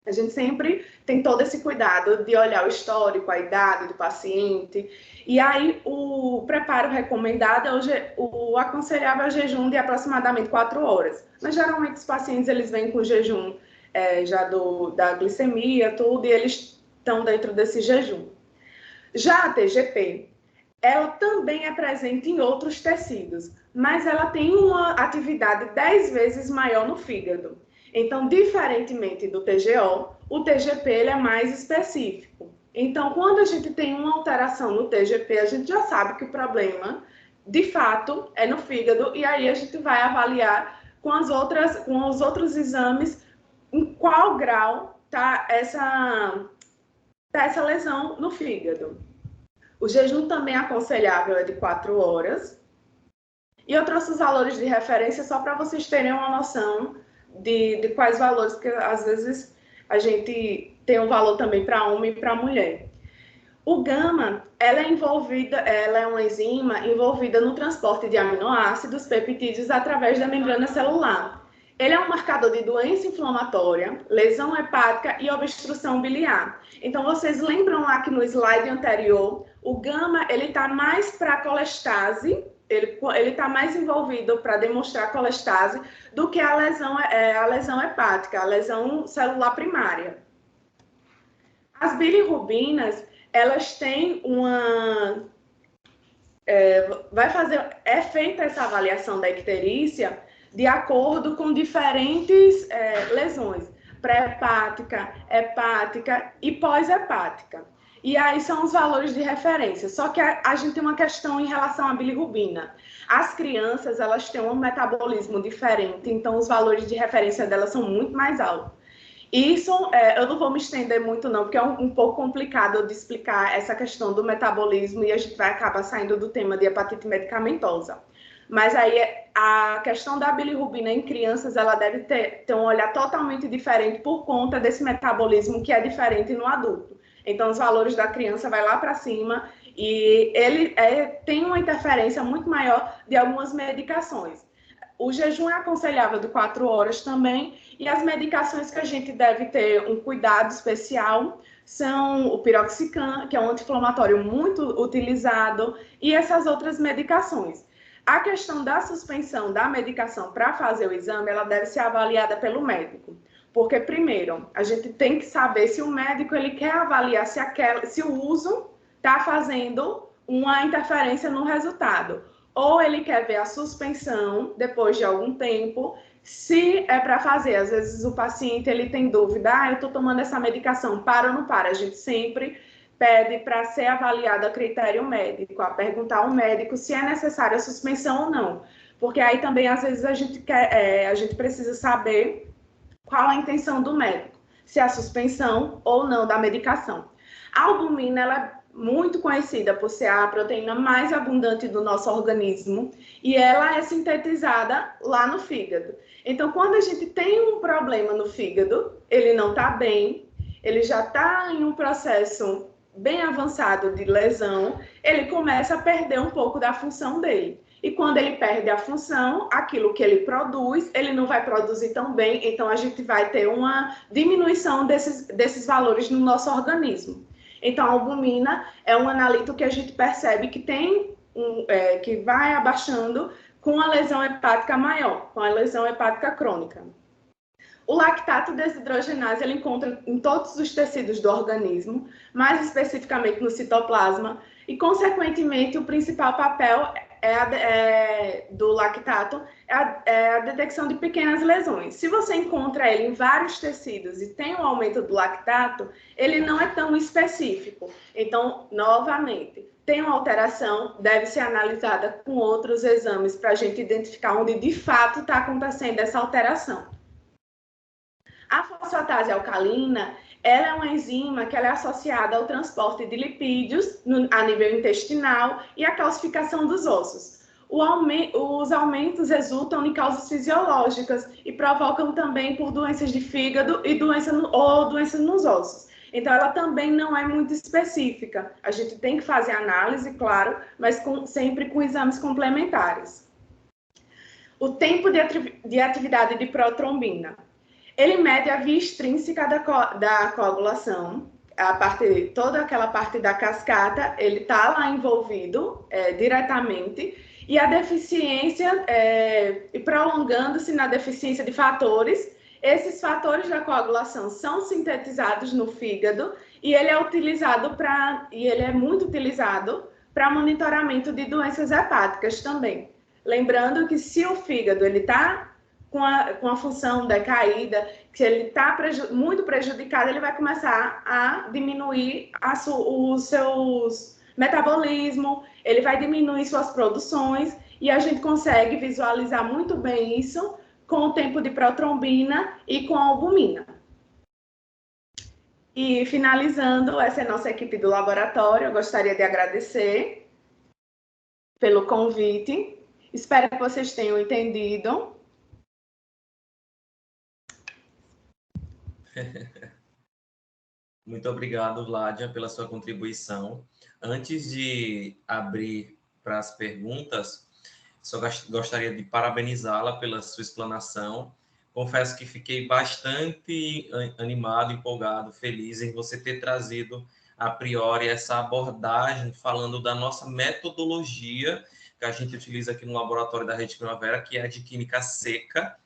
A gente sempre tem todo esse cuidado de olhar o histórico, a idade do paciente. E aí, o preparo recomendado, o aconselhável é o jejum de aproximadamente 4 horas. Mas, geralmente, os pacientes eles vêm com jejum já da glicemia, tudo, e eles estão dentro desse jejum. Já a TGP, ela também é presente em outros tecidos, mas ela tem uma atividade 10 vezes maior no fígado. Então, diferentemente do TGO, o TGP ele é mais específico. Então, quando a gente tem uma alteração no TGP, a gente já sabe que o problema, de fato, é no fígado, e aí a gente vai avaliar com os outros exames em qual grau está essa lesão no fígado. O jejum também aconselhável é de 4 horas. E eu trouxe os valores de referência só para vocês terem uma noção de quais valores, porque às vezes a gente tem um valor também para homem e para mulher. O gama, ela é uma enzima envolvida no transporte de aminoácidos, peptídeos através da membrana celular. Ele é um marcador de doença inflamatória, lesão hepática e obstrução biliar. Então, vocês lembram lá que no slide anterior, o gama ele está mais para a colestase, ele está mais envolvido para demonstrar a colestase do que a lesão hepática, a lesão celular primária. As bilirrubinas, elas têm é feita essa avaliação da icterícia de acordo com diferentes lesões, pré-hepática, hepática e pós-hepática. E aí são os valores de referência. Só que a gente tem uma questão em relação à bilirrubina. As crianças, elas têm um metabolismo diferente, então os valores de referência delas são muito mais altos. Isso, eu não vou me estender muito não, porque é um pouco complicado de explicar essa questão do metabolismo e a gente vai acabar saindo do tema de hepatite medicamentosa. Mas aí a questão da bilirrubina em crianças, ela deve ter um olhar totalmente diferente por conta desse metabolismo que é diferente no adulto. Então, os valores da criança vai lá para cima e ele tem uma interferência muito maior de algumas medicações. O jejum é aconselhável de 4 horas também, e as medicações que a gente deve ter um cuidado especial são o piroxicam, que é um anti-inflamatório muito utilizado, e essas outras medicações. A questão da suspensão da medicação para fazer o exame, ela deve ser avaliada pelo médico. Porque, primeiro, a gente tem que saber se o médico ele quer avaliar se o uso está fazendo uma interferência no resultado. Ou ele quer ver a suspensão, depois de algum tempo, se é para fazer. Às vezes o paciente ele tem dúvida, eu estou tomando essa medicação, para ou não para? A gente sempre pede para ser avaliado a critério médico, a perguntar ao médico se é necessária a suspensão ou não. Porque aí também, às vezes, a gente precisa saber qual a intenção do médico, se é a suspensão ou não da medicação. A albumina, ela é muito conhecida por ser a proteína mais abundante do nosso organismo e ela é sintetizada lá no fígado. Então, quando a gente tem um problema no fígado, ele não está bem, ele já está em um processo bem avançado de lesão, ele começa a perder um pouco da função dele. E quando ele perde a função, aquilo que ele produz, ele não vai produzir tão bem, então a gente vai ter uma diminuição desses valores no nosso organismo. Então, a albumina é um analito que a gente percebe que que vai abaixando com a lesão hepática maior, com a lesão hepática crônica. O lactato desidrogenase ele encontra em todos os tecidos do organismo, mais especificamente no citoplasma, e, consequentemente, o principal papel do lactato é a detecção de pequenas lesões. Se você encontra ele em vários tecidos e tem um aumento do lactato, ele não é tão específico. Então, novamente, tem uma alteração, deve ser analisada com outros exames para a gente identificar onde de fato está acontecendo essa alteração. A fosfatase alcalina, ela é uma enzima que ela é associada ao transporte de lipídios a nível intestinal e à calcificação dos ossos. Os aumentos resultam em causas fisiológicas e provocam também por doenças de fígado e doenças nos ossos. Então, ela também não é muito específica. A gente tem que fazer análise, claro, mas sempre com exames complementares. O tempo de atividade de protrombina. Ele mede a via extrínseca da coagulação, toda aquela parte da cascata, ele está lá envolvido diretamente, e a deficiência, prolongando-se na deficiência de fatores. Esses fatores da coagulação são sintetizados no fígado e ele é muito utilizado para monitoramento de doenças hepáticas também. Lembrando que se o fígado está com a função decaída, que ele está muito prejudicado, ele vai começar a diminuir os seus metabolismo, ele vai diminuir suas produções, e a gente consegue visualizar muito bem isso com o tempo de protrombina e com a albumina. E finalizando, essa é a nossa equipe do laboratório. Eu gostaria de agradecer pelo convite. Espero que vocês tenham entendido. Muito obrigado, Vládia, pela sua contribuição. Antes de abrir para as perguntas, só gostaria de parabenizá-la pela sua explanação. Confesso que fiquei bastante animado, empolgado, feliz em você ter trazido a priori essa abordagem falando da nossa metodologia que a gente utiliza aqui no laboratório da Rede Primavera, que é a de química seca,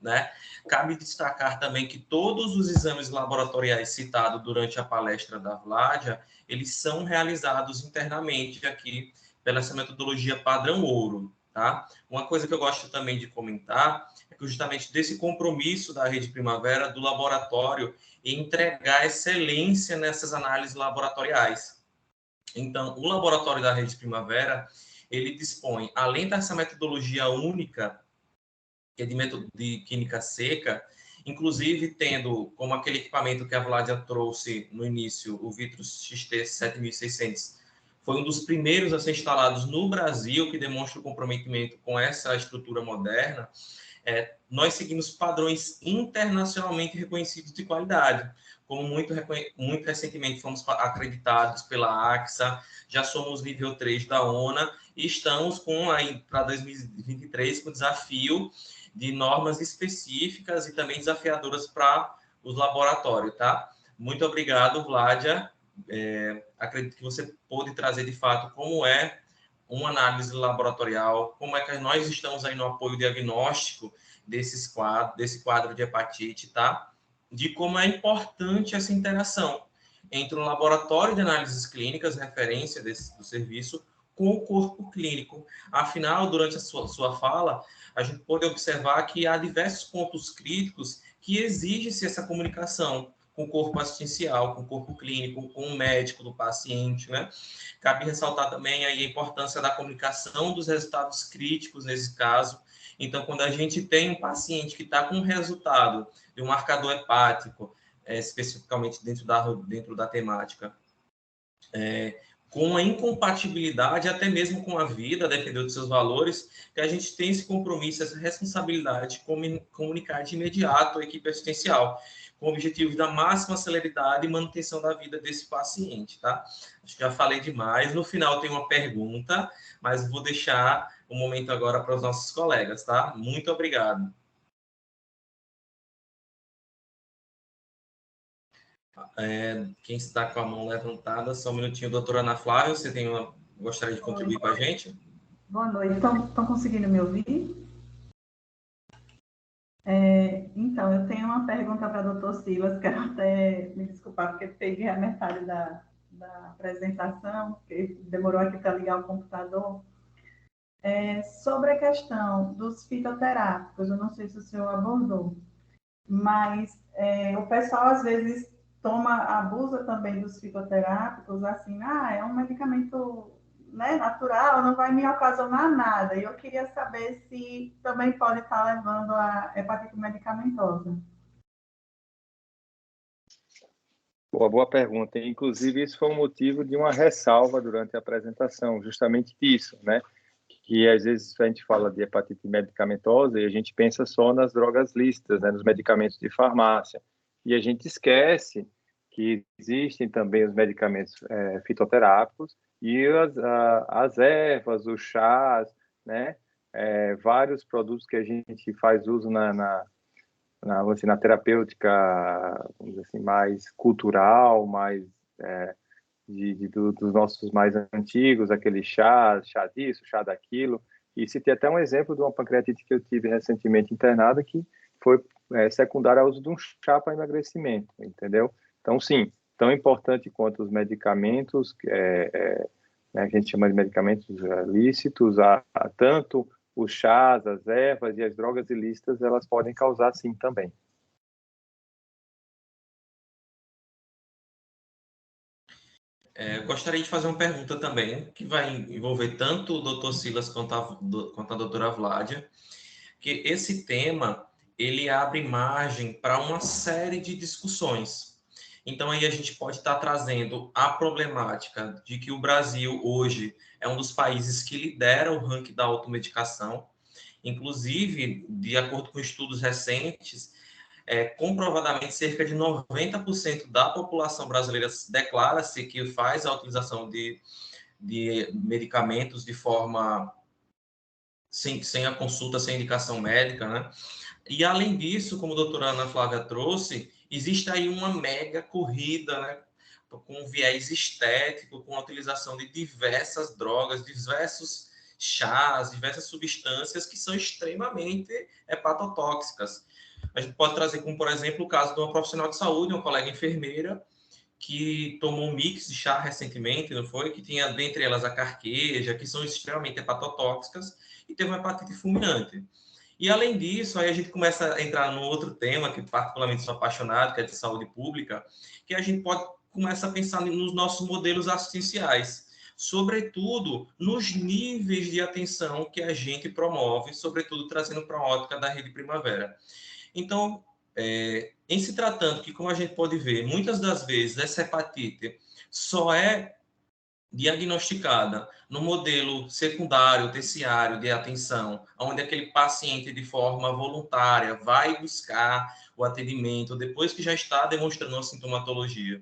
né? Cabe destacar também que todos os exames laboratoriais citados durante a palestra da Vládia, eles são realizados internamente aqui pela essa metodologia padrão ouro, tá? Uma coisa que eu gosto também de comentar é que justamente desse compromisso da Rede Primavera, do laboratório, em entregar excelência nessas análises laboratoriais. Então, o laboratório da Rede Primavera, ele dispõe, além dessa metodologia única, que é de química seca, inclusive tendo como aquele equipamento que a Vládia trouxe no início, o Vitrus XT 7600, foi um dos primeiros a ser instalados no Brasil, que demonstra o comprometimento com essa estrutura moderna. Nós seguimos padrões internacionalmente reconhecidos de qualidade, como muito recentemente fomos acreditados pela AXA, já somos nível 3 da ONA, e estamos para 2023 com o desafio de normas específicas e também desafiadoras para os laboratórios, tá? Muito obrigado, Vládia. Acredito que você pôde trazer, de fato, como é uma análise laboratorial, como é que nós estamos aí no apoio diagnóstico desse quadro de hepatite, tá? De como é importante essa interação entre o laboratório de análises clínicas, referência do serviço, com o corpo clínico. Afinal, durante a sua fala, a gente pode observar que há diversos pontos críticos que exigem-se essa comunicação com o corpo assistencial, com o corpo clínico, com o médico do paciente, né? Cabe ressaltar também aí a importância da comunicação dos resultados críticos nesse caso. Então, quando a gente tem um paciente que está com um resultado de um marcador hepático, especificamente dentro da temática, com a incompatibilidade, até mesmo com a vida, dependendo dos seus valores, que a gente tem esse compromisso, essa responsabilidade de comunicar de imediato à equipe assistencial, com o objetivo da máxima celeridade e manutenção da vida desse paciente, tá? Acho que já falei demais. No final tem uma pergunta, mas vou deixar o momento agora para os nossos colegas, tá? Muito obrigado. Quem está com a mão levantada, só um minutinho, doutora Ana Flávia, você gostaria de contribuir com a gente? Boa noite, estão conseguindo me ouvir? Então, eu tenho uma pergunta para o doutor Silas, quero até me desculpar, porque peguei a metade da apresentação, porque demorou aqui para ligar o computador. Sobre a questão dos fitoterápicos, eu não sei se o senhor abordou, mas o pessoal às vezes abusa também dos fitoterápicos, assim, é um medicamento, né, natural, não vai me ocasionar nada. E eu queria saber se também pode estar levando a hepatite medicamentosa. Boa pergunta. Inclusive, isso foi um motivo de uma ressalva durante a apresentação, justamente isso, né? Que às vezes a gente fala de hepatite medicamentosa e a gente pensa só nas drogas lícitas, né, nos medicamentos de farmácia. E a gente esquece que existem também os medicamentos fitoterápicos e as ervas, os chás, né? Vários produtos que a gente faz uso na terapêutica, vamos dizer assim, mais cultural, mais dos nossos mais antigos, aquele chá disso, chá daquilo. E citei até um exemplo de uma pancreatite que eu tive recentemente internada, que foi secundária ao uso de um chá para emagrecimento, entendeu? Então, sim, tão importante quanto os medicamentos, né, que a gente chama de medicamentos lícitos, tanto os chás, as ervas e as drogas ilícitas, elas podem causar, sim, também. Gostaria de fazer uma pergunta também, que vai envolver tanto o Dr. Silas quanto a doutora Vládia, que esse tema, ele abre margem para uma série de discussões. Então, aí a gente pode estar trazendo a problemática de que o Brasil, hoje, é um dos países que lidera o ranking da automedicação. Inclusive, de acordo com estudos recentes, comprovadamente cerca de 90% da população brasileira declara-se que faz a utilização de medicamentos de forma sem a consulta, sem indicação médica, né? E além disso, como a doutora Ana Flávia trouxe, existe aí uma mega corrida, né? Com viés estético, com a utilização de diversas drogas, diversos chás, diversas substâncias que são extremamente hepatotóxicas. A gente pode trazer como, por exemplo, o caso de uma profissional de saúde, uma colega enfermeira, que tomou um mix de chá recentemente, não foi? Que tinha, dentre elas, a carqueja, que são extremamente hepatotóxicas, e teve uma hepatite fulminante. E, além disso, aí a gente começa a entrar num outro tema, que particularmente sou apaixonado, que é de saúde pública, que a gente pode começar a pensar nos nossos modelos assistenciais, sobretudo nos níveis de atenção que a gente promove, sobretudo trazendo para a ótica da Rede Primavera. Então, em se tratando que, como a gente pode ver, muitas das vezes essa hepatite só é diagnosticada no modelo secundário, terciário de atenção, onde aquele paciente, de forma voluntária, vai buscar o atendimento depois que já está demonstrando uma sintomatologia.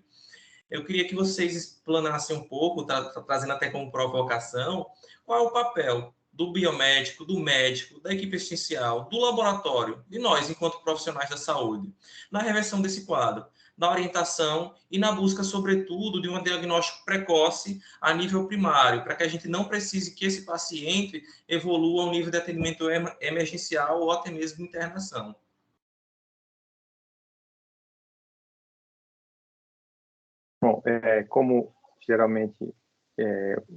Eu queria que vocês explanassem um pouco, trazendo até como provocação, qual é o papel do biomédico, do médico, da equipe assistencial, do laboratório, de nós, enquanto profissionais da saúde, na reversão desse quadro, na orientação e na busca, sobretudo, de um diagnóstico precoce a nível primário, para que a gente não precise que esse paciente evolua a um nível de atendimento emergencial ou até mesmo internação. Bom, como geralmente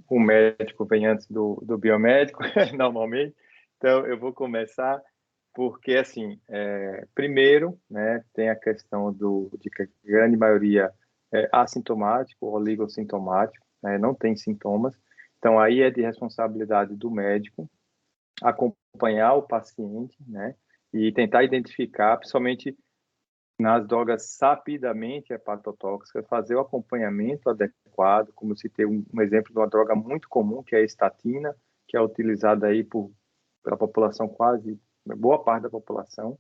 o médico vem antes do biomédico, normalmente, então eu vou começar porque, assim, primeiro, né, tem a questão de que a grande maioria é assintomático, oligossintomático, né, não tem sintomas, então aí é de responsabilidade do médico acompanhar o paciente, né, e tentar identificar, principalmente nas drogas sapidamente hepatotóxicas, fazer o acompanhamento adequado, como se tem um exemplo de uma droga muito comum, que é a estatina, que é utilizada aí pela população, quase boa parte da população,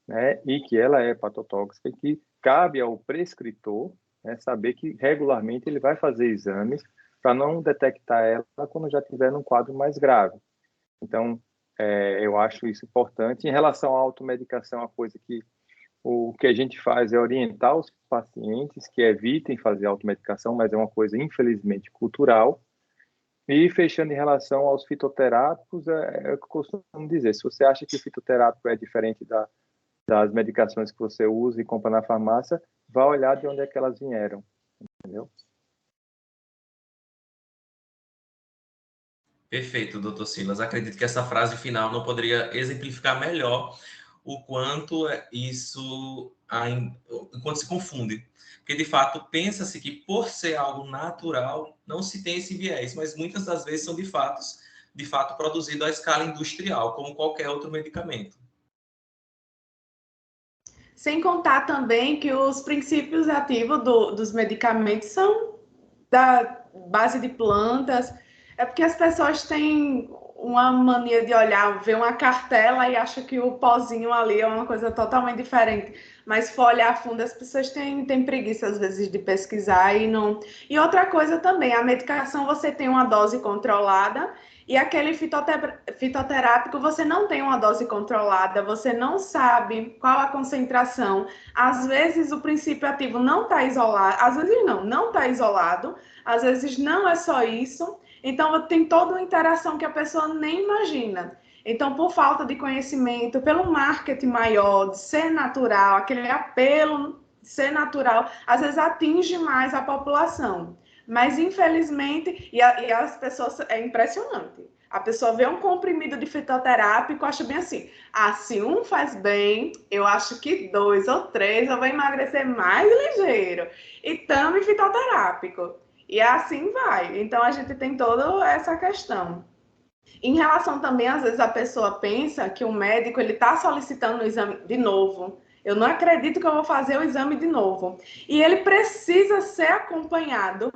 né, e que ela é hepatotóxica, e que cabe ao prescritor, né, saber que regularmente ele vai fazer exames para não detectar ela quando já estiver num quadro mais grave. Então, eu acho isso importante. Em relação à automedicação, a coisa que o que a gente faz é orientar os pacientes que evitem fazer automedicação, mas é uma coisa, infelizmente, cultural. E fechando em relação aos fitoterápicos, é o que eu costumo dizer. Se você acha que o fitoterápico é diferente das medicações que você usa e compra na farmácia, vá olhar de onde é que elas vieram, entendeu? Perfeito, doutor Silas. Acredito que essa frase final não poderia exemplificar melhor o quanto o quanto se confunde. Porque, de fato, pensa-se que, por ser algo natural, não se tem esse viés, mas muitas das vezes são, de fato produzido à escala industrial, como qualquer outro medicamento. Sem contar também que os princípios ativos dos medicamentos são da base de plantas. É porque as pessoas têm uma mania de olhar, ver uma cartela e acham que o pozinho ali é uma coisa totalmente diferente. Mas se for olhar a fundo, as pessoas têm preguiça, às vezes, de pesquisar e não. E outra coisa também, a medicação você tem uma dose controlada e aquele fitoterápico você não tem uma dose controlada, você não sabe qual a concentração. Às vezes o princípio ativo não está isolado, às vezes não está isolado, às vezes não é só isso. Então, tem toda uma interação que a pessoa nem imagina. Então, por falta de conhecimento, pelo marketing maior, de ser natural, aquele apelo de ser natural, às vezes atinge mais a população. Mas, infelizmente, e as pessoas, é impressionante. A pessoa vê um comprimido de fitoterápico, acha bem assim, se um faz bem, eu acho que 2 ou 3 eu vou emagrecer mais ligeiro. E tome fitoterápico. E assim vai. Então, a gente tem toda essa questão. Em relação também, às vezes, a pessoa pensa que o médico está solicitando o exame de novo. Eu não acredito que eu vou fazer o exame de novo. E ele precisa ser acompanhado.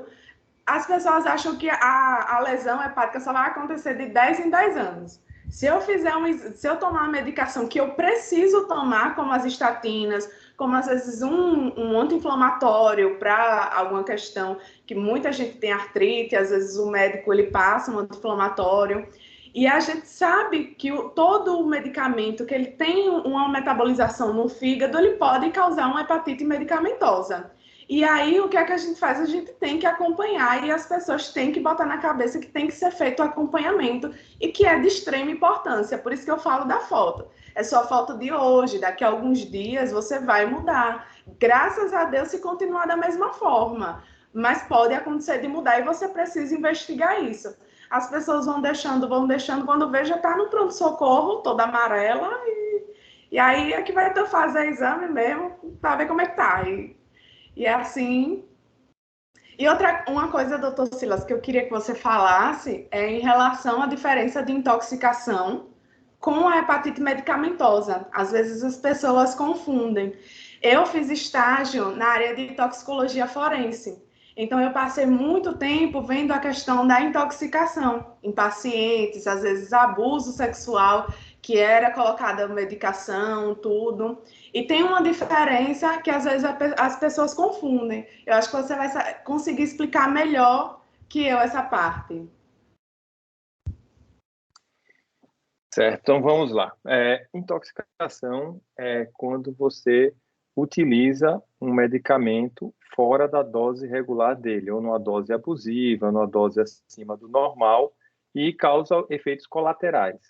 As pessoas acham que a lesão hepática só vai acontecer de 10 em 10 anos. Se eu tomar uma medicação que eu preciso tomar, como as estatinas, como às vezes um anti-inflamatório para alguma questão, que muita gente tem artrite, às vezes o médico ele passa um anti-inflamatório, e a gente sabe que todo o medicamento que ele tem uma metabolização no fígado, ele pode causar uma hepatite medicamentosa. E aí, o que é que a gente faz? A gente tem que acompanhar e as pessoas têm que botar na cabeça que tem que ser feito o acompanhamento e que é de extrema importância. Por isso que eu falo da foto. É só a foto de hoje, daqui a alguns dias você vai mudar. Graças a Deus, se continuar da mesma forma. Mas pode acontecer de mudar e você precisa investigar isso. As pessoas vão deixando, quando vê já está no pronto-socorro, toda amarela, e aí é que vai ter que fazer exame mesmo, para ver como é que tá. E é assim. E uma coisa, doutor Silas, que eu queria que você falasse é em relação à diferença de intoxicação com a hepatite medicamentosa. Às vezes as pessoas confundem. Eu fiz estágio na área de toxicologia forense. Então, eu passei muito tempo vendo a questão da intoxicação em pacientes, às vezes abuso sexual, que era colocada medicação, tudo. E tem uma diferença que às vezes as pessoas confundem. Eu acho que você vai conseguir explicar melhor que eu essa parte. Certo, então vamos lá. Intoxicação é quando você utiliza um medicamento fora da dose regular dele, ou numa dose abusiva, ou numa dose acima do normal, e causa efeitos colaterais,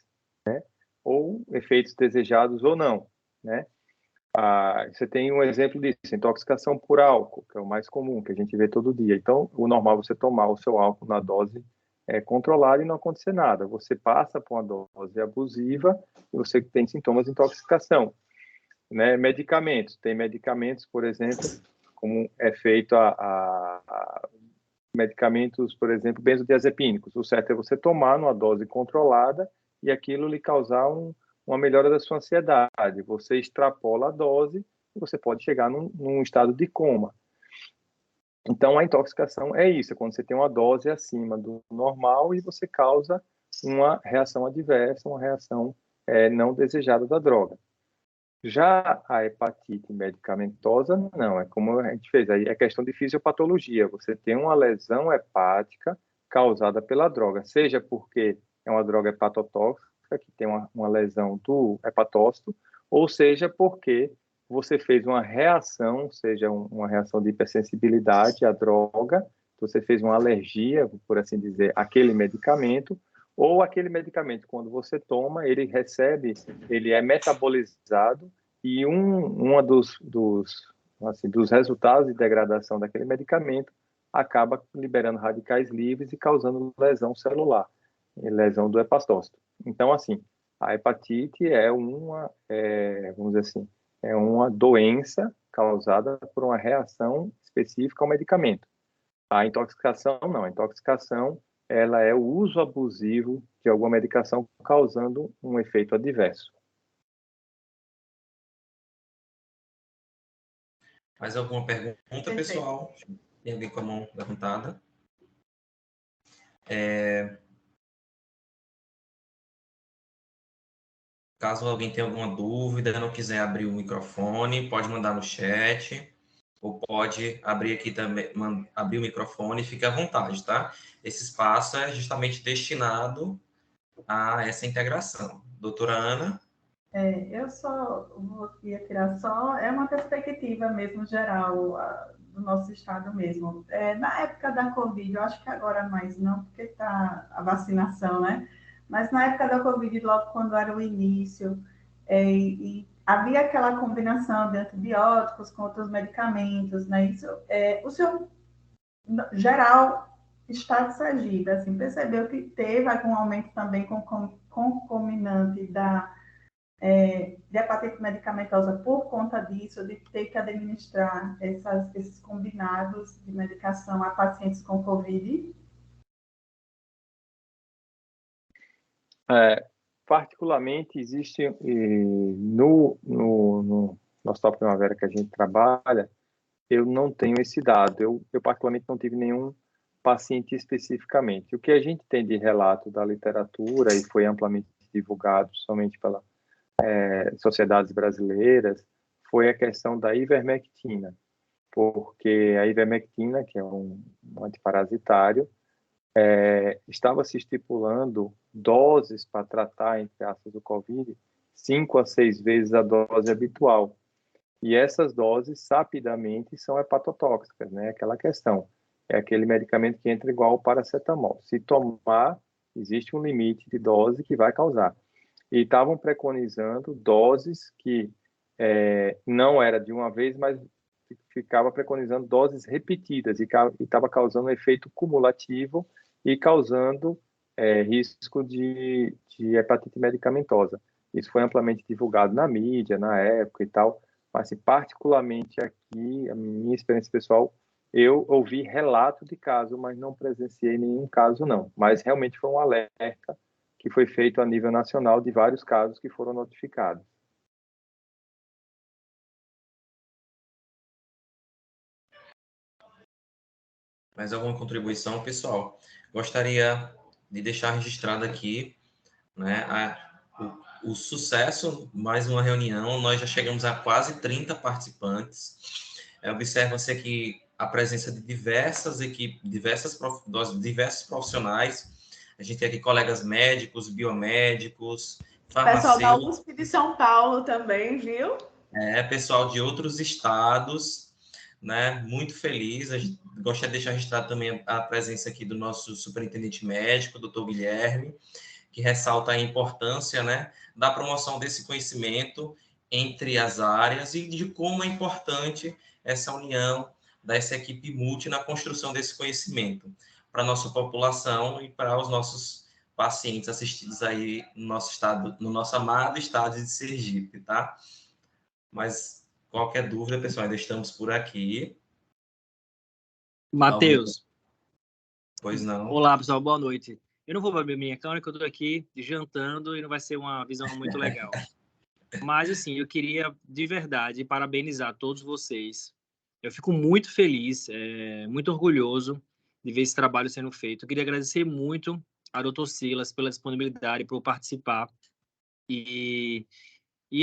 né? Ou efeitos desejados ou não, né? Você tem um exemplo disso, intoxicação por álcool, que é o mais comum, que a gente vê todo dia. Então, o normal é você tomar o seu álcool na dose controlada e não acontecer nada. Você passa por uma dose abusiva e você tem sintomas de intoxicação. Né? Medicamentos. Tem medicamentos, por exemplo, como é feito medicamentos, por exemplo, benzodiazepínicos. O certo é você tomar numa dose controlada e aquilo lhe causar uma melhora da sua ansiedade. Você extrapola a dose e você pode chegar num estado de coma. Então, a intoxicação é isso, é quando você tem uma dose acima do normal e você causa uma reação adversa, uma reação não desejada da droga. Já a hepatite medicamentosa, não, é como a gente fez, aí é questão de fisiopatologia, você tem uma lesão hepática causada pela droga, seja porque é uma droga hepatotóxica, que tem uma lesão do hepatócito, ou seja porque você fez uma reação, seja uma reação de hipersensibilidade à droga, você fez uma alergia, por assim dizer, àquele medicamento, ou aquele medicamento, quando você toma, ele é metabolizado e um dos resultados de degradação daquele medicamento acaba liberando radicais livres e causando lesão celular. lesão do hepatostócito. Então, assim, a hepatite é vamos dizer assim, é uma doença causada por uma reação específica ao medicamento. A intoxicação, não. A intoxicação, ela é o uso abusivo de alguma medicação causando um efeito adverso. Mais alguma pergunta, Perfeito. pessoal? Tem alguém com a mão levantada? Caso alguém tenha alguma dúvida, não quiser abrir o microfone, pode mandar no chat, ou pode abrir aqui também, abrir o microfone e fique à vontade, tá? Esse espaço é justamente destinado a essa integração. Doutora Ana? Eu só ia tirar é uma perspectiva mesmo geral do nosso estado mesmo. Na época da Covid, eu acho que agora mais não, porque está a vacinação, né? Mas na época da Covid, logo quando era o início, e havia aquela combinação de antibióticos com outros medicamentos, né? Isso, o senhor, geral, estado de Sergipe, assim, percebeu que teve algum aumento também concomitante de hepatite medicamentosa por conta disso, de ter que administrar esses combinados de medicação a pacientes com Covid? Particularmente, existe no Hospital Primavera que a gente trabalha, eu não tenho esse dado. Eu particularmente não tive nenhum paciente especificamente. O que a gente tem de relato da literatura e foi amplamente divulgado somente pela sociedades brasileiras foi a questão da ivermectina, porque a ivermectina, que é um antiparasitário, estava se estipulando doses para tratar, entre aspas, do COVID, 5 a 6 vezes a dose habitual. E essas doses, rapidamente, são hepatotóxicas, né? Aquela questão. É aquele medicamento que entra igual ao paracetamol. Se tomar, existe um limite de dose que vai causar. E estavam preconizando doses que não era de uma vez, mas ficava preconizando doses repetidas e estava causando um efeito cumulativo e causando risco de hepatite medicamentosa. Isso foi amplamente divulgado na mídia, na época e tal, mas assim, particularmente aqui, a minha experiência pessoal, eu ouvi relato de caso, mas não presenciei nenhum caso, não. Mas realmente foi um alerta que foi feito a nível nacional de vários casos que foram notificados. Mais alguma contribuição, pessoal? Gostaria de deixar registrado aqui, né, o sucesso, mais uma reunião, nós já chegamos a quase 30 participantes. Observa-se aqui a presença de diversas equipes, diversos profissionais. A gente tem aqui colegas médicos, biomédicos, Pessoal da farmacêuticos. USP de São Paulo também, viu? Pessoal de outros estados, né? Muito feliz. A gente gostaria de deixar registrado também a presença aqui do nosso superintendente médico, doutor Guilherme, que ressalta a importância, né, da promoção desse conhecimento entre as áreas e de como é importante essa união dessa equipe multi na construção desse conhecimento para a nossa população e para os nossos pacientes assistidos aí no nosso estado, no nosso amado estado de Sergipe, tá? Mas qualquer dúvida, pessoal, ainda estamos por aqui. Matheus. Pois não. Olá, pessoal, boa noite. Eu não vou beber minha câmera, que eu estou aqui jantando e não vai ser uma visão muito legal. Mas, assim, eu queria, de verdade, parabenizar todos vocês. Eu fico muito feliz, muito orgulhoso de ver esse trabalho sendo feito. Eu queria agradecer muito a Dr. Silas pela disponibilidade, por participar. E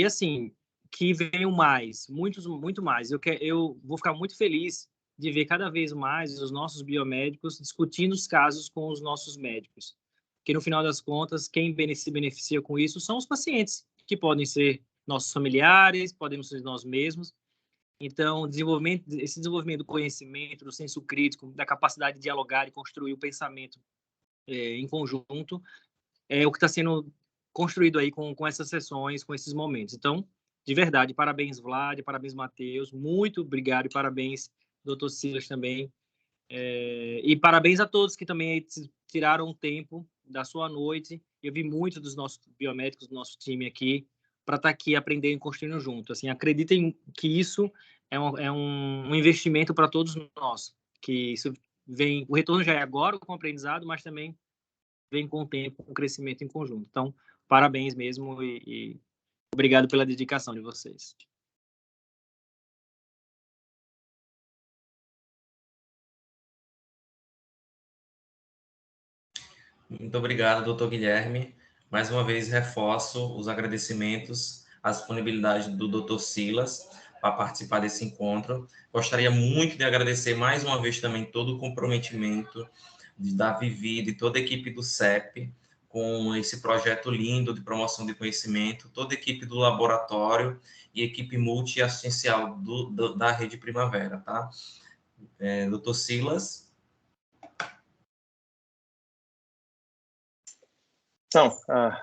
assim, que venham mais, muito mais. Eu vou ficar muito feliz de ver cada vez mais os nossos biomédicos discutindo os casos com os nossos médicos. Que, no final das contas, quem se beneficia com isso são os pacientes, que podem ser nossos familiares, podemos ser nós mesmos. Então, esse desenvolvimento do conhecimento, do senso crítico, da capacidade de dialogar e construir o pensamento em conjunto, é o que está sendo construído aí com essas sessões, com esses momentos. Então, de verdade, parabéns, Vlad, parabéns, Matheus, muito obrigado e parabéns, Dr. Silas também. E parabéns a todos que também tiraram um tempo da sua noite. Eu vi muito dos nossos biomédicos, do nosso time aqui, para estar aqui aprendendo e construindo junto. Assim, acreditem que isso é um investimento para todos nós, que isso vem, o retorno já é agora com o aprendizado, mas também vem com o tempo, com o crescimento em conjunto. Então, parabéns mesmo e obrigado pela dedicação de vocês. Muito obrigado, doutor Guilherme. Mais uma vez, reforço os agradecimentos à disponibilidade do doutor Silas para participar desse encontro. Gostaria muito de agradecer mais uma vez também todo o comprometimento da Vivi, de toda a equipe do CEP, com esse projeto lindo de promoção de conhecimento, toda a equipe do laboratório e equipe multiassistencial da Rede Primavera, tá? Doutor Silas. Então,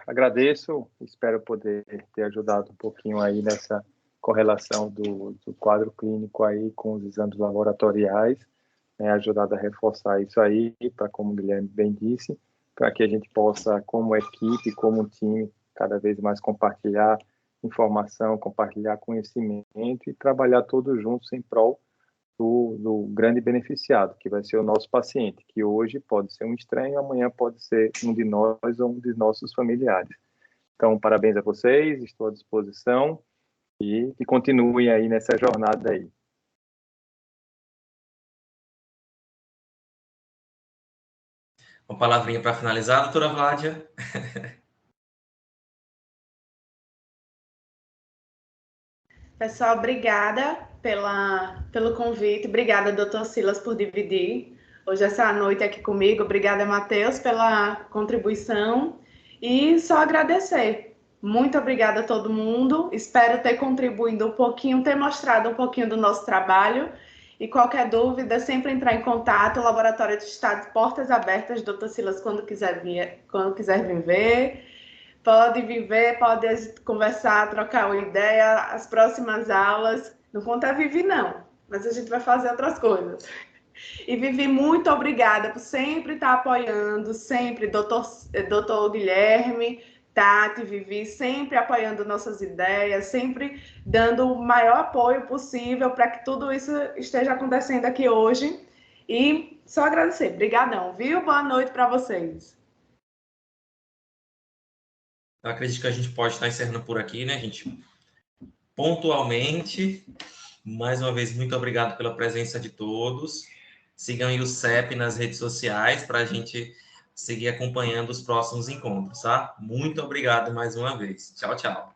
agradeço, espero poder ter ajudado um pouquinho aí nessa correlação do quadro clínico aí com os exames laboratoriais, né, ajudado a reforçar isso aí, para, como o Guilherme bem disse, para que a gente possa, como equipe, como time, cada vez mais compartilhar informação, compartilhar conhecimento e trabalhar todos juntos em prol do grande beneficiado, que vai ser o nosso paciente, que hoje pode ser um estranho, amanhã pode ser um de nós ou um de nossos familiares. Então, parabéns a vocês, estou à disposição e que continuem aí nessa jornada aí. Uma palavrinha para finalizar, doutora Vládia. Pessoal, obrigada pelo convite. Obrigada, doutor Silas, por dividir hoje essa noite aqui comigo. Obrigada, Matheus, pela contribuição. E só agradecer. Muito obrigada a todo mundo. Espero ter contribuído um pouquinho, ter mostrado um pouquinho do nosso trabalho. E qualquer dúvida, sempre entrar em contato. O Laboratório de Estado, portas abertas, doutor Silas, quando quiser vir ver. Pode viver, pode conversar, trocar uma ideia. As próximas aulas, não conta a Vivi, não, mas a gente vai fazer outras coisas. E Vivi, muito obrigada por sempre estar apoiando, sempre, doutor Guilherme, Tati, Vivi, sempre apoiando nossas ideias, sempre dando o maior apoio possível para que tudo isso esteja acontecendo aqui hoje. E só agradecer. Obrigadão, viu? Boa noite para vocês. Eu acredito que a gente pode estar encerrando por aqui, né, gente? Pontualmente. Mais uma vez, muito obrigado pela presença de todos. Sigam aí o CEP nas redes sociais para a gente seguir acompanhando os próximos encontros, tá? Muito obrigado mais uma vez. Tchau, tchau.